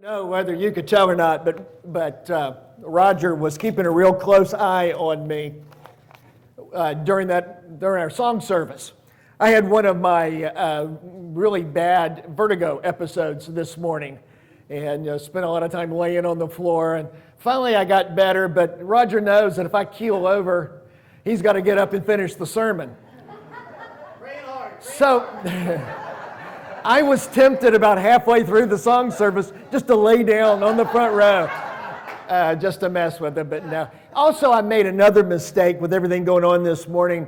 know whether you could tell or not, but Roger was keeping a real close eye on me during our song service. I had one of my really bad vertigo episodes this morning, and spent a lot of time laying on the floor. And finally, I got better. But Roger knows that if I keel over, he's got to get up and finish the sermon. So I was tempted about halfway through the song service just to lay down on the front row, just to mess with it. But no. Also, I made another mistake with everything going on this morning.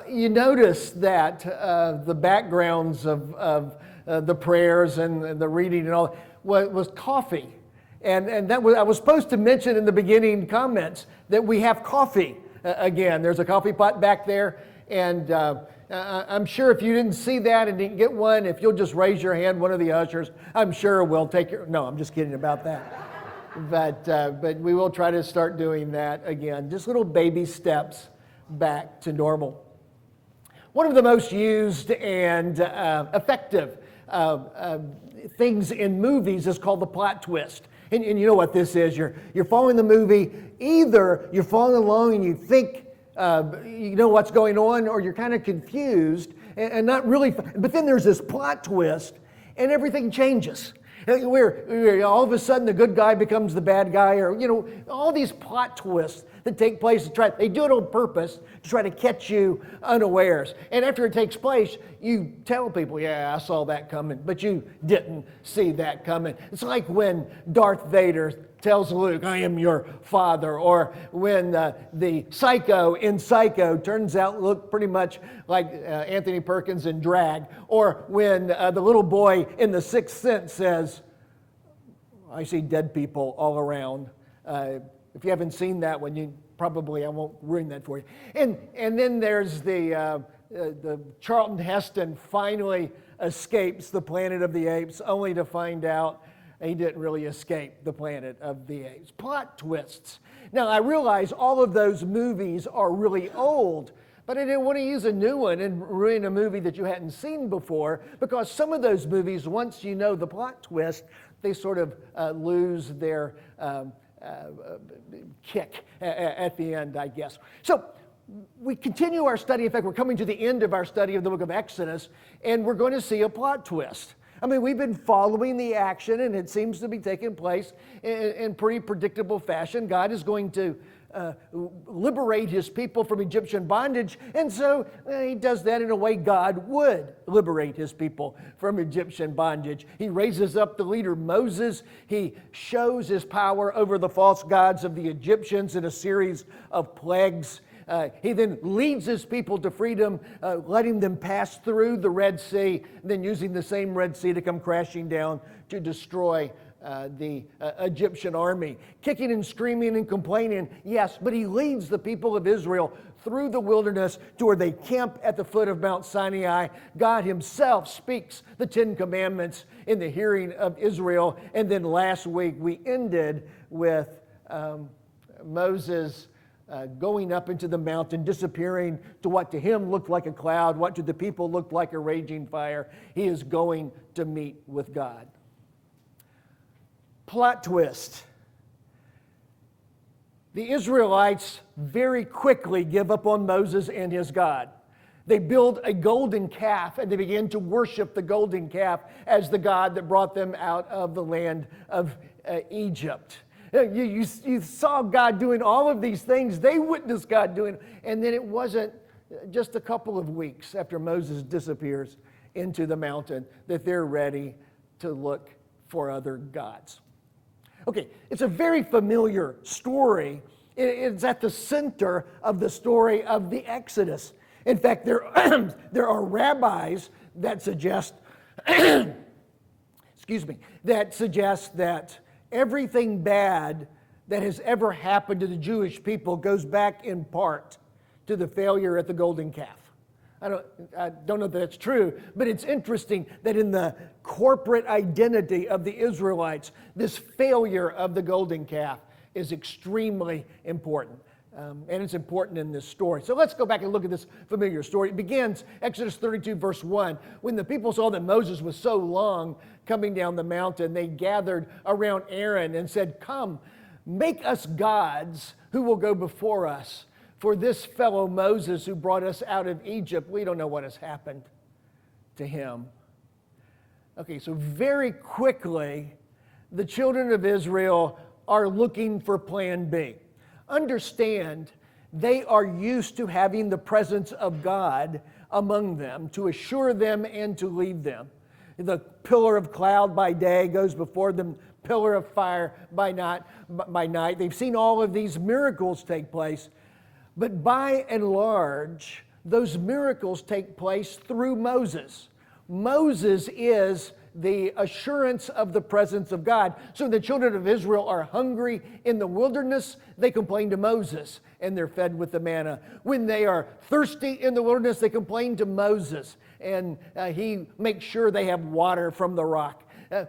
You notice that the backgrounds of the prayers and the reading and all was coffee. And that was, I was supposed to mention in the beginning comments that we have coffee again. There's a coffee pot back there. And I'm sure if you didn't see that and didn't get one, if you'll just raise your hand, one of the ushers, I'm sure we'll take your... No, I'm just kidding about that. But we will try to start doing that again. Just little baby steps back to normal. One of the most used and effective things in movies is called the plot twist. And you know what this is. You're following the movie. Either you're following along and you think you know what's going on, or you're kind of confused and not really. But then there's this plot twist and everything changes. Where all of a sudden the good guy becomes the bad guy, or all these plot twists that take place. They do it on purpose to try to catch you unawares. And after it takes place, you tell people, "Yeah, I saw that coming," but you didn't see that coming. It's like when Darth Vader tells Luke, "I am your father," or when the psycho in Psycho turns out to look pretty much like Anthony Perkins in Drag, or when the little boy in The Sixth Sense says, "I see dead people all around." If you haven't seen that one, I won't ruin that for you. And then there's the Charlton Heston finally escapes the planet of the apes, only to find out he didn't really escape the planet of the apes. Plot twists. Now, I realize all of those movies are really old, but I didn't want to use a new one and ruin a movie that you hadn't seen before, because some of those movies, once you know the plot twist, they sort of lose their kick at the end, I guess. So we continue our study. In fact, we're coming to the end of our study of the book of Exodus, and we're going to see a plot twist. I mean, we've been following the action, and it seems to be taking place in pretty predictable fashion. God is going to liberate his people from Egyptian bondage, and so he does that in a way God would liberate his people from Egyptian bondage. He raises up the leader Moses. He shows his power over the false gods of the Egyptians in a series of plagues. He then leads his people to freedom, letting them pass through the Red Sea, then using the same Red Sea to come crashing down to destroy the Egyptian army. Kicking and screaming and complaining, yes, but he leads the people of Israel through the wilderness to where they camp at the foot of Mount Sinai. God himself speaks the Ten Commandments in the hearing of Israel. And then last week we ended with Moses going up into the mountain, disappearing to what to him looked like a cloud, what to the people looked like a raging fire. He is going to meet with God. Plot twist. The Israelites very quickly give up on Moses and his God. They build a golden calf and they begin to worship the golden calf as the God that brought them out of the land of Egypt. You saw God doing all of these things. They witnessed God doing, and then it wasn't just a couple of weeks after Moses disappears into the mountain that they're ready to look for other gods. Okay, it's a very familiar story. It's at the center of the story of the Exodus. In fact, there are rabbis that suggest, that everything bad that has ever happened to the Jewish people goes back in part to the failure at the golden calf. I don't know if that's true, but it's interesting that in the corporate identity of the Israelites, this failure of the golden calf is extremely important. And it's important in this story. So let's go back and look at this familiar story. It begins, Exodus 32, verse 1. When the people saw that Moses was so long coming down the mountain, they gathered around Aaron and said, "Come, make us gods who will go before us. For this fellow Moses who brought us out of Egypt, we don't know what has happened to him." Okay, so very quickly, the children of Israel are looking for plan B. Understand, they are used to having the presence of God among them to assure them and to lead them. The pillar of cloud by day goes before them, pillar of fire by night. They've seen all of these miracles take place, but by and large, those miracles take place through Moses. Moses is the assurance of the presence of God. So the children of Israel are hungry in the wilderness, they complain to Moses, and they're fed with the manna. When they are thirsty in the wilderness, they complain to Moses, and he makes sure they have water from the rock.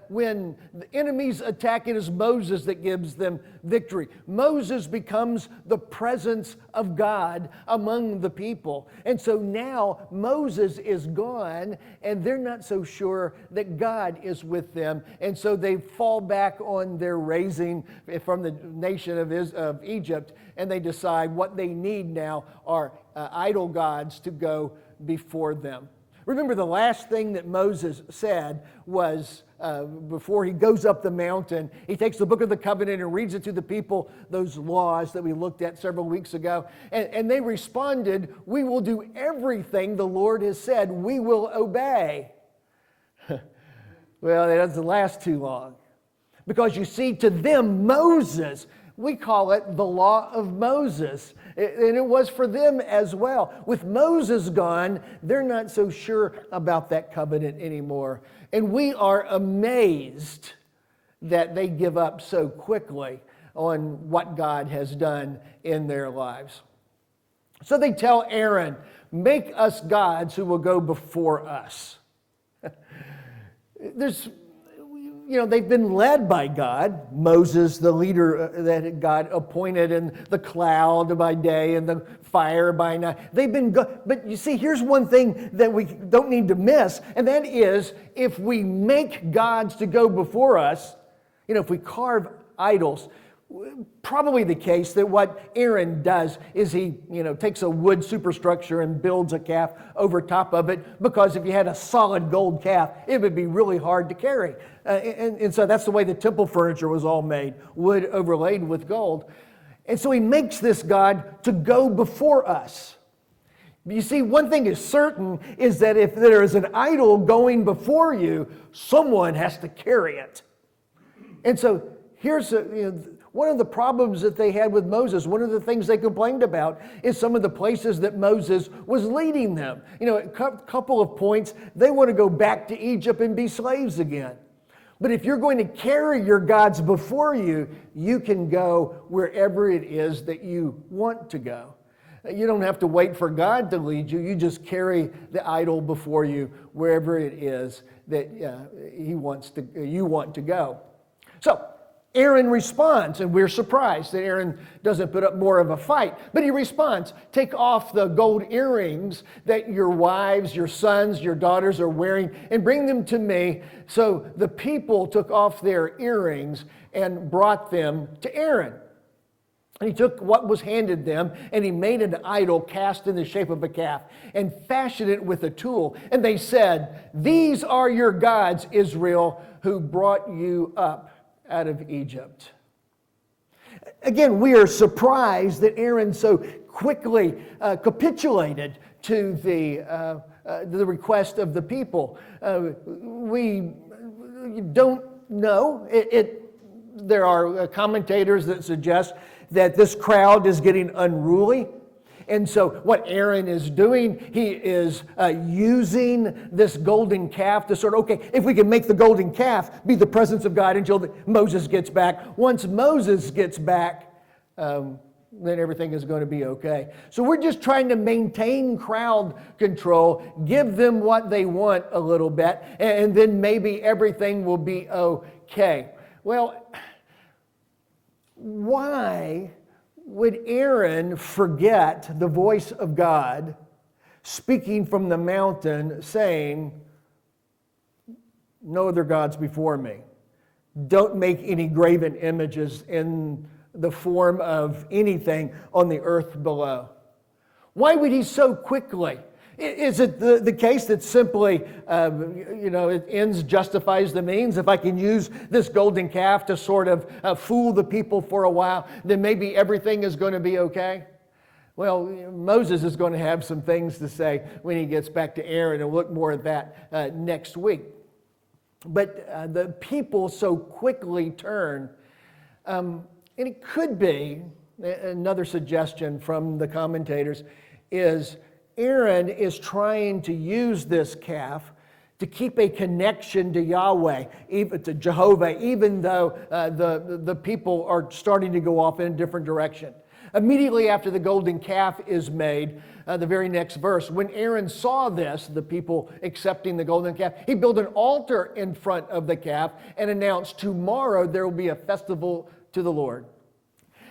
When the enemies attack, it is Moses that gives them victory. Moses becomes the presence of God among the people. And so now Moses is gone, and they're not so sure that God is with them. And so they fall back on their raising from the nation of Egypt, and they decide what they need now are idol gods to go before them. Remember, the last thing that Moses said was, before he goes up the mountain, he takes the book of the covenant and reads it to the people, those laws that we looked at several weeks ago. And they responded, "We will do everything the Lord has said. We will obey." Well, it doesn't last too long. Because you see, to them, Moses, we call it the law of Moses. And it was for them as well. With Moses gone, they're not so sure about that covenant anymore. And we are amazed that they give up so quickly on what God has done in their lives. So they tell Aaron, "Make us gods who will go before us." They've been led by God. Moses, the leader that God appointed, and the cloud by day and the fire by night. But you see, here's one thing that we don't need to miss, and that is if we make gods to go before us, if we carve idols, probably the case that what Aaron does is he, takes a wood superstructure and builds a calf over top of it, because if you had a solid gold calf, it would be really hard to carry. And so that's the way the temple furniture was all made, wood overlaid with gold. And so he makes this God to go before us. You see, one thing is certain is that if there is an idol going before you, someone has to carry it. And so here's one of the problems that they had with Moses, one of the things they complained about, is some of the places that Moses was leading them. A couple of points, they want to go back to Egypt and be slaves again. But if you're going to carry your gods before you, you can go wherever it is that you want to go. You don't have to wait for God to lead you. You just carry the idol before you wherever it is that you want to go. So Aaron responds, and we're surprised that Aaron doesn't put up more of a fight. But he responds, "Take off the gold earrings that your wives, your sons, your daughters are wearing, and bring them to me." So the people took off their earrings and brought them to Aaron. And he took what was handed them, and he made an idol cast in the shape of a calf, and fashioned it with a tool. And they said, "These are your gods, Israel, who brought you up out of Egypt." Again, we are surprised that Aaron so quickly capitulated to the request of the people. We don't know. There are commentators that suggest that this crowd is getting unruly. And so what Aaron is doing, he is using this golden calf to sort of, okay, if we can make the golden calf be the presence of God until Moses gets back. Once Moses gets back, then everything is going to be okay. So we're just trying to maintain crowd control, give them what they want a little bit, and then maybe everything will be okay. Well, why would Aaron forget the voice of God speaking from the mountain saying, no other gods before me. Don't make any graven images in the form of anything on the earth below. Why would he so quickly? Is it the case that simply, it ends justifies the means? If I can use this golden calf to sort of fool the people for a while, then maybe everything is going to be okay? Well, Moses is going to have some things to say when he gets back to Aaron, and we'll look more at that next week. But the people so quickly turn, and it could be, another suggestion from the commentators, is Aaron is trying to use this calf to keep a connection to Yahweh, even to Jehovah, even though the people are starting to go off in a different direction. Immediately after the golden calf is made, the very next verse, when Aaron saw this, the people accepting the golden calf, he built an altar in front of the calf and announced, tomorrow there will be a festival to the Lord.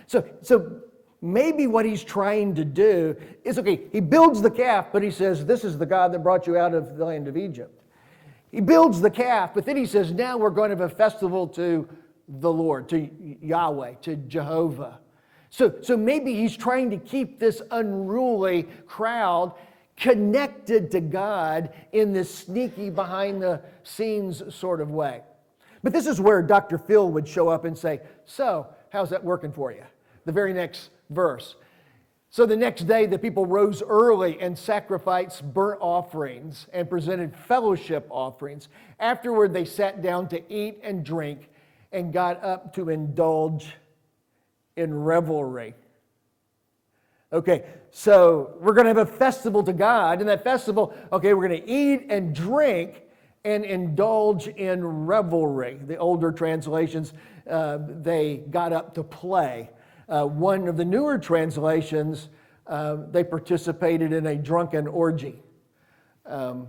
So maybe what he's trying to do is, okay, he builds the calf, but he says, this is the God that brought you out of the land of Egypt. He builds the calf, but then he says, now we're going to have a festival to the Lord, to Yahweh, to Jehovah. So maybe he's trying to keep this unruly crowd connected to God in this sneaky, behind-the-scenes sort of way. But this is where Dr. Phil would show up and say, so, how's that working for you? The very next verse. So the next day the people rose early and sacrificed burnt offerings and presented fellowship offerings. Afterward they sat down to eat and drink and got up to indulge in revelry. Okay, so we're going to have a festival to God. In that festival, okay, we're going to eat and drink and indulge in revelry. The older translations, they got up to play. One of the newer translations, they participated in a drunken orgy. The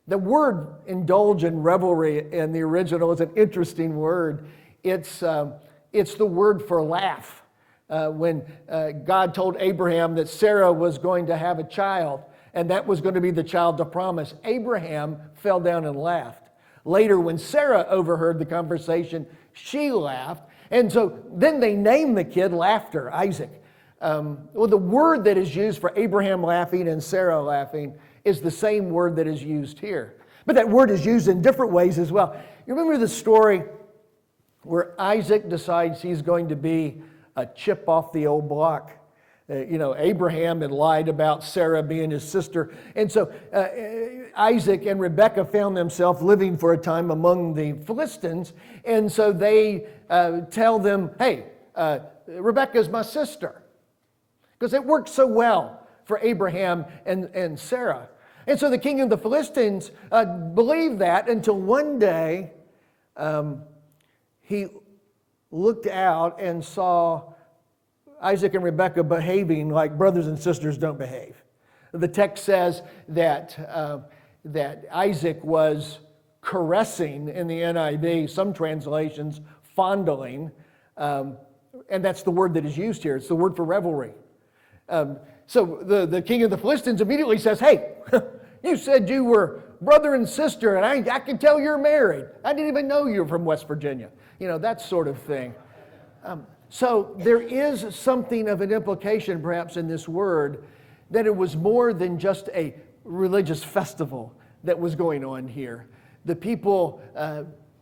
word indulge in revelry in the original is an interesting word. It's the word for laugh. When God told Abraham that Sarah was going to have a child, and that was going to be the child of promise, Abraham fell down and laughed. Later, when Sarah overheard the conversation, she laughed. And so then they named the kid Laughter, Isaac. Well, the word that is used for Abraham laughing and Sarah laughing is the same word that is used here. But that word is used in different ways as well. You remember the story where Isaac decides he's going to be a chip off the old block? Abraham had lied about Sarah being his sister. And so Isaac and Rebekah found themselves living for a time among the Philistines. And so they tell them, hey, Rebekah's my sister. Because it worked so well for Abraham and Sarah. And so the king of the Philistines believed that until one day he looked out and saw Isaac and Rebekah behaving like brothers and sisters don't behave. The text says that Isaac was caressing in the NIV, some translations fondling, and that's the word that is used here. It's the word for revelry. So the king of the Philistines immediately says, hey, you said you were brother and sister, and I can tell you're married. I didn't even know you were from West Virginia. That sort of thing. So there is something of an implication perhaps in this word that it was more than just a religious festival that was going on here. The people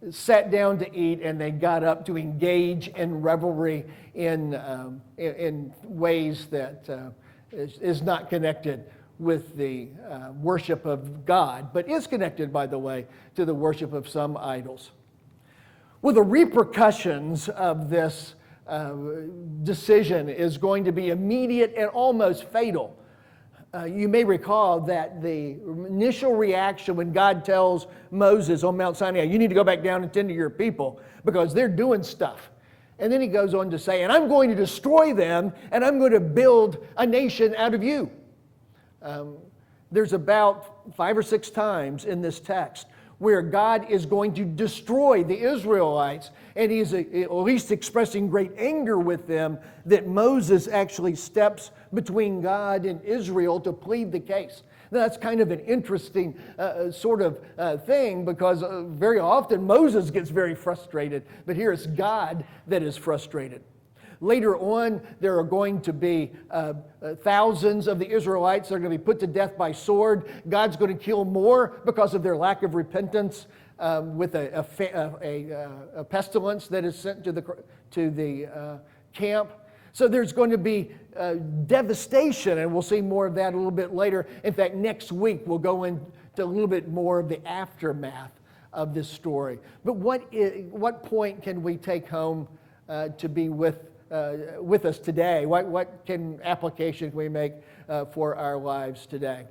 sat down to eat and they got up to engage in revelry in ways that is not connected with the worship of God, but is connected, by the way, to the worship of some idols. Well, the repercussions of this decision is going to be immediate and almost fatal. You may recall that the initial reaction when God tells Moses on Mount Sinai, you need to go back down and tend to your people because they're doing stuff. And then he goes on to say, and I'm going to destroy them and I'm going to build a nation out of you. There's about 5 or 6 times in this text where God is going to destroy the Israelites, and he's at least expressing great anger with them, that Moses actually steps between God and Israel to plead the case. Now, that's kind of an interesting sort of thing, because very often Moses gets very frustrated, but here it's God that is frustrated. Later on, there are going to be thousands of the Israelites that are going to be put to death by sword. God's going to kill more because of their lack of repentance with a pestilence that is sent to the camp. So there's going to be devastation, and we'll see more of that a little bit later. In fact, next week we'll go into a little bit more of the aftermath of this story. But what point can we take home to be with us today? What application can we make for our lives today?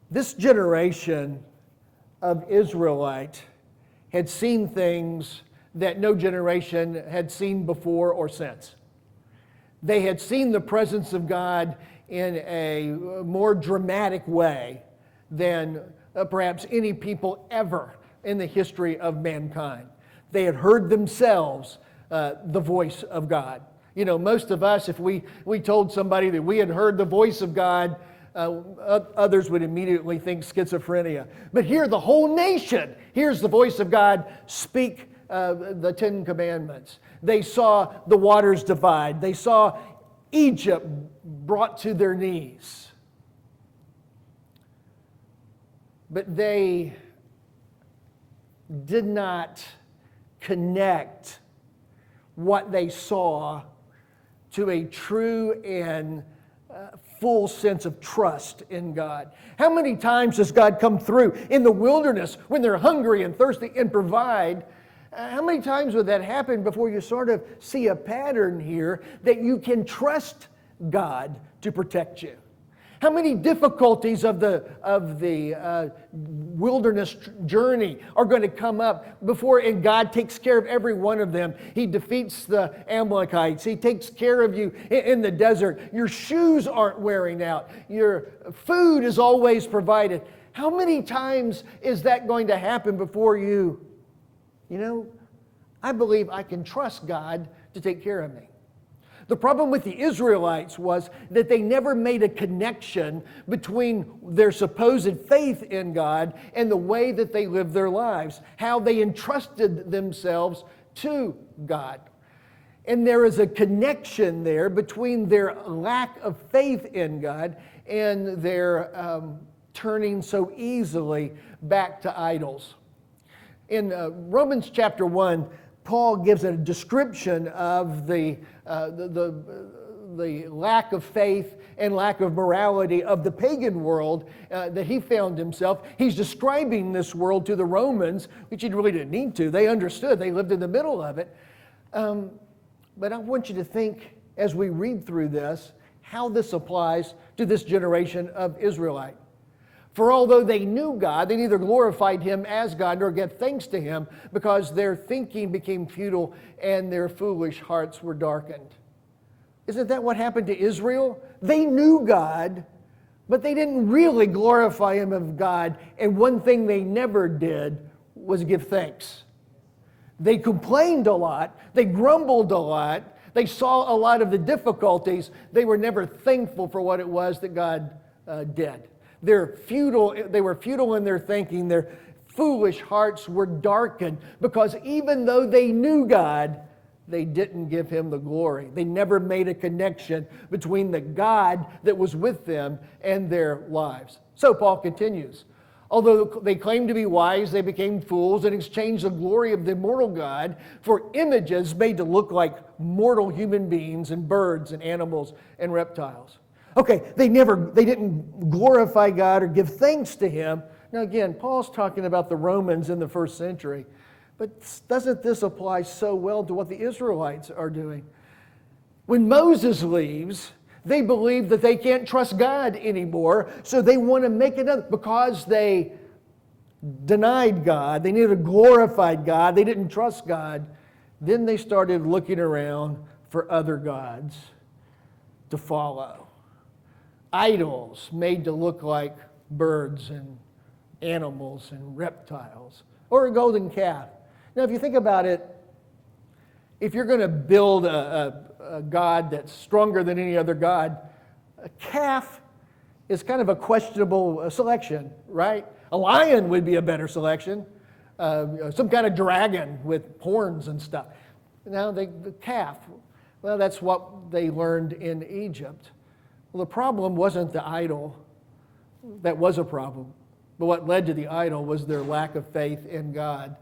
This generation of Israelite had seen things that no generation had seen before or since. They had seen the presence of God in a more dramatic way than perhaps any people ever in the history of mankind. They had heard themselves the voice of God. You know, most of us, if we told somebody that we had heard the voice of God, others would immediately think schizophrenia. But here, the whole nation hears the voice of God speak the Ten Commandments. They saw the waters divide. They saw Egypt brought to their knees. But they did not connect what they saw to a true and full sense of trust in God. How many times does God come through in the wilderness when they're hungry and thirsty and provide? How many times would that happen before you sort of see a pattern here that you can trust God to protect you? How many difficulties of the wilderness journey are going to come up before, and God takes care of every one of them? He defeats the Amalekites. He takes care of you in the desert. Your shoes aren't wearing out. Your food is always provided. How many times is that going to happen before you know, I believe I can trust God to take care of me? The problem with the Israelites was that they never made a connection between their supposed faith in God and the way that they lived their lives, how they entrusted themselves to God. And there is a connection there between their lack of faith in God and their turning so easily back to idols. In Romans chapter 1, Paul gives a description of the lack of faith and lack of morality of the pagan world that he found himself. He's describing this world to the Romans, which he really didn't need to. They understood. They lived in the middle of it. But I want you to think, as we read through this, how this applies to this generation of Israelite. For although they knew God, they neither glorified Him as God nor gave thanks to Him, because their thinking became futile and their foolish hearts were darkened. Isn't that what happened to Israel? They knew God, but they didn't really glorify Him as God. And one thing they never did was give thanks. They complained a lot. They grumbled a lot. They saw a lot of the difficulties. They were never thankful for what it was that God did. They were futile in their thinking. Their foolish hearts were darkened because even though they knew God, they didn't give Him the glory. They never made a connection between the God that was with them and their lives. So Paul continues. Although they claimed to be wise, they became fools and exchanged the glory of the immortal God for images made to look like mortal human beings and birds and animals and reptiles. Okay, they didn't glorify God or give thanks to Him. Now again, Paul's talking about the Romans in the first century, but doesn't this apply so well to what the Israelites are doing? When Moses leaves, they believe that they can't trust God anymore, so they want to make it up because they denied God, they neither glorified God, they didn't trust God. Then they started looking around for other gods to follow. Idols made to look like birds and animals and reptiles, or a golden calf. Now, if you think about it, if you're going to build a god that's stronger than any other god, a calf is kind of a questionable selection, right? A lion would be a better selection. Some kind of dragon with horns and stuff. Now, the calf, well, that's what they learned in Egypt. Well, the problem wasn't the idol. That was a problem. But what led to the idol was their lack of faith in God.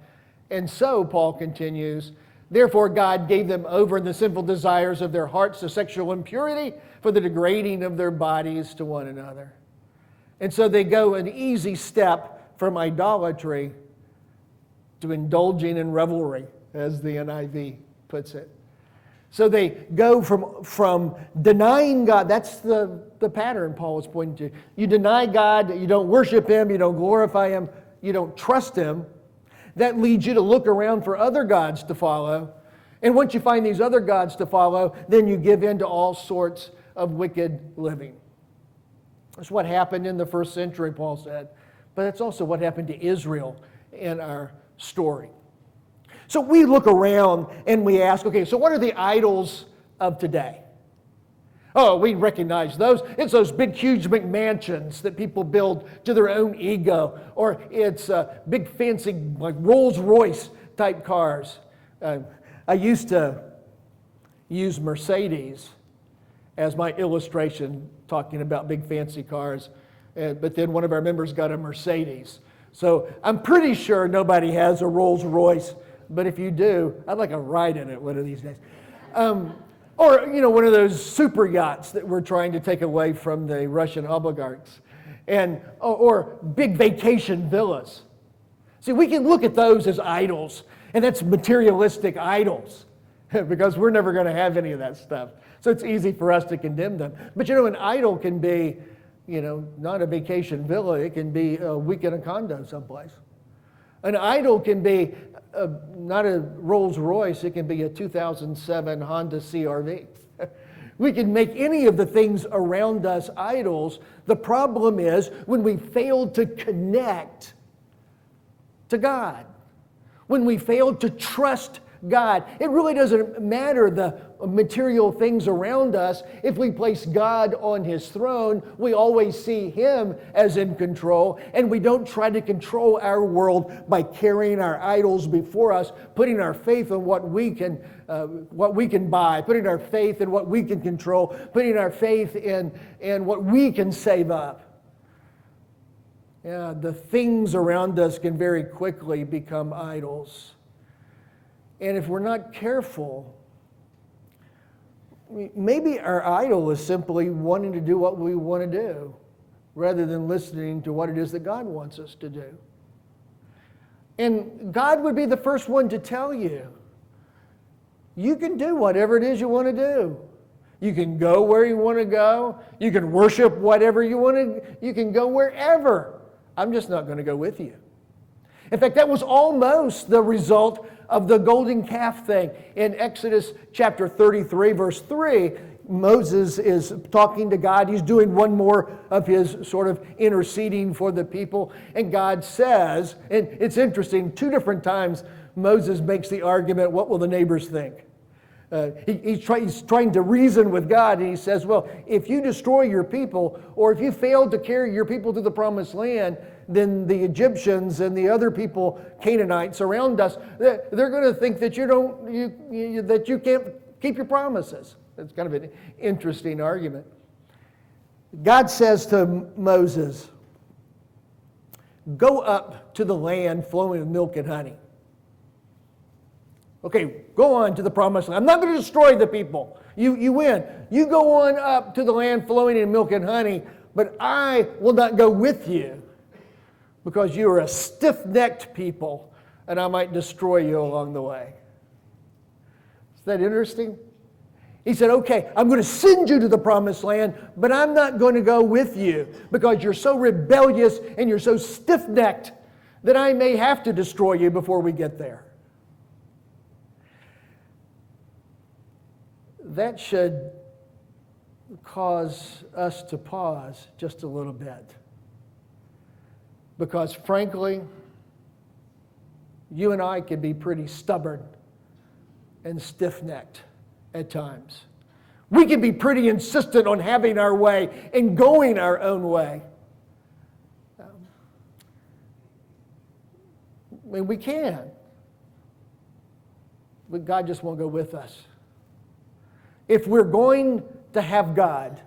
And so, Paul continues, therefore God gave them over in the sinful desires of their hearts to sexual impurity for the degrading of their bodies to one another. And so they go an easy step from idolatry to indulging in revelry, as the NIV puts it. So they go from denying God. That's the pattern Paul is pointing to. You deny God, you don't worship Him, you don't glorify Him, you don't trust Him. That leads you to look around for other gods to follow. And once you find these other gods to follow, then you give in to all sorts of wicked living. That's what happened in the first century, Paul said. But it's also what happened to Israel in our story. So we look around and we ask, okay, so what are the idols of today? Oh, we recognize those. It's those big, huge McMansions that people build to their own ego. Or it's big, fancy, like Rolls-Royce type cars. I used to use Mercedes as my illustration, talking about big, fancy cars. But then one of our members got a Mercedes. So I'm pretty sure nobody has a Rolls-Royce. But if you do, I'd like a ride in it one of these days. Or, one of those super yachts that we're trying to take away from the Russian oligarchs. Or big vacation villas. See, we can look at those as idols, and that's materialistic idols, because we're never going to have any of that stuff. So it's easy for us to condemn them. But an idol can be, not a vacation villa. It can be a week in a condo someplace. An idol can be not a Rolls Royce, it can be a 2007 Honda CR-V. We can make any of the things around us idols. The problem is when we fail to connect to God, when we fail to trust God. It really doesn't matter the material things around us. If we place God on His throne, we always see Him as in control, and we don't try to control our world by carrying our idols before us, putting our faith in what we can buy, putting our faith in what we can control, putting our faith in what we can save up. Yeah, the things around us can very quickly become idols. And if we're not careful, maybe our idol is simply wanting to do what we want to do rather than listening to what it is that God wants us to do. And God would be the first one to tell you, you can do whatever it is you want to do. You can go where you want to go. You can worship whatever you want to. You can go wherever. I'm just not going to go with you. In fact, that was almost the result of the golden calf thing. In Exodus chapter 33, verse 3, Moses is talking to God. He's doing one more of his sort of interceding for the people. And God says, and it's interesting, 2 different times Moses makes the argument, what will the neighbors think? He's trying to reason with God, and he says, well, if you destroy your people, or if you fail to carry your people to the promised land, then the Egyptians and the other people, Canaanites around us, they're going to think that that you can't keep your promises. It's kind of an interesting argument. God says to Moses, go up to the land flowing with milk and honey. Okay, go on to the promised land. I'm not going to destroy the people. You win. You go on up to the land flowing in milk and honey, but I will not go with you because you are a stiff-necked people, and I might destroy you along the way. Is that interesting? He said, okay, I'm going to send you to the promised land, but I'm not going to go with you because you're so rebellious and you're so stiff-necked that I may have to destroy you before we get there. That should cause us to pause just a little bit. Because frankly, you and I can be pretty stubborn and stiff-necked at times. We can be pretty insistent on having our way and going our own way. I mean, we can. But God just won't go with us. If we're going to have God,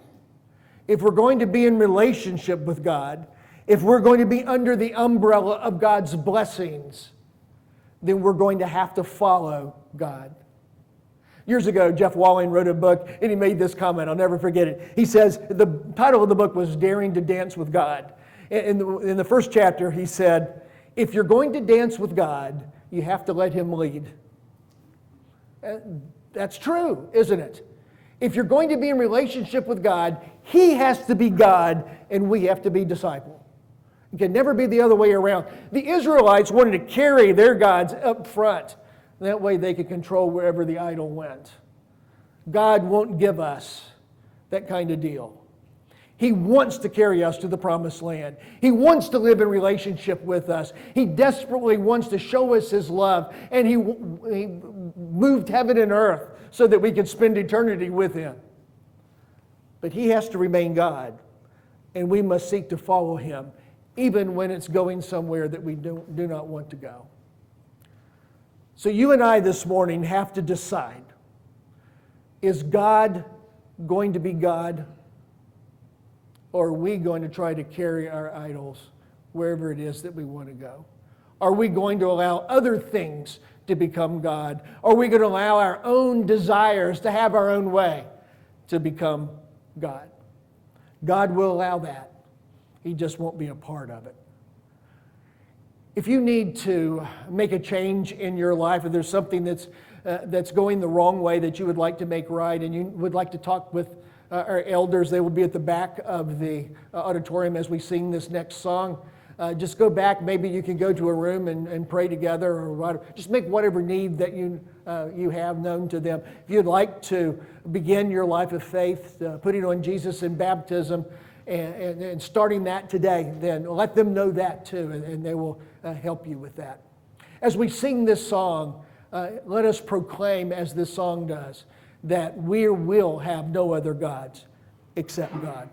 if we're going to be in relationship with God, if we're going to be under the umbrella of God's blessings, then we're going to have to follow God. Years ago, Jeff Walling wrote a book, and he made this comment. I'll never forget it. He says, the title of the book was Daring to Dance with God. In the first chapter, he said, if you're going to dance with God, you have to let Him lead. That's true, isn't it? If you're going to be in relationship with God, He has to be God, and we have to be disciple. It can never be the other way around. The Israelites wanted to carry their gods up front. That way they could control wherever the idol went. God won't give us that kind of deal. He wants to carry us to the promised land. He wants to live in relationship with us. He desperately wants to show us His love. And He moved heaven and earth so that we could spend eternity with Him. But He has to remain God. And we must seek to follow Him, even when it's going somewhere that we do not want to go. So you and I this morning have to decide, is God going to be God? Or are we going to try to carry our idols wherever it is that we want to go? Are we going to allow other things to become God? Are we going to allow our own desires to have our own way to become God? God will allow that. He just won't be a part of it. If you need to make a change in your life, if there's something that's going the wrong way that you would like to make right, and you would like to talk with our elders, they will be at the back of the auditorium as we sing this next song. Just go back. Maybe you can go to a room and pray together, or whatever. Just make whatever need that you have known to them. If you'd like to begin your life of faith, putting on Jesus in baptism, and starting that today, then let them know that too, and they will help you with that. As we sing this song, let us proclaim, as this song does, that we will have no other gods except God.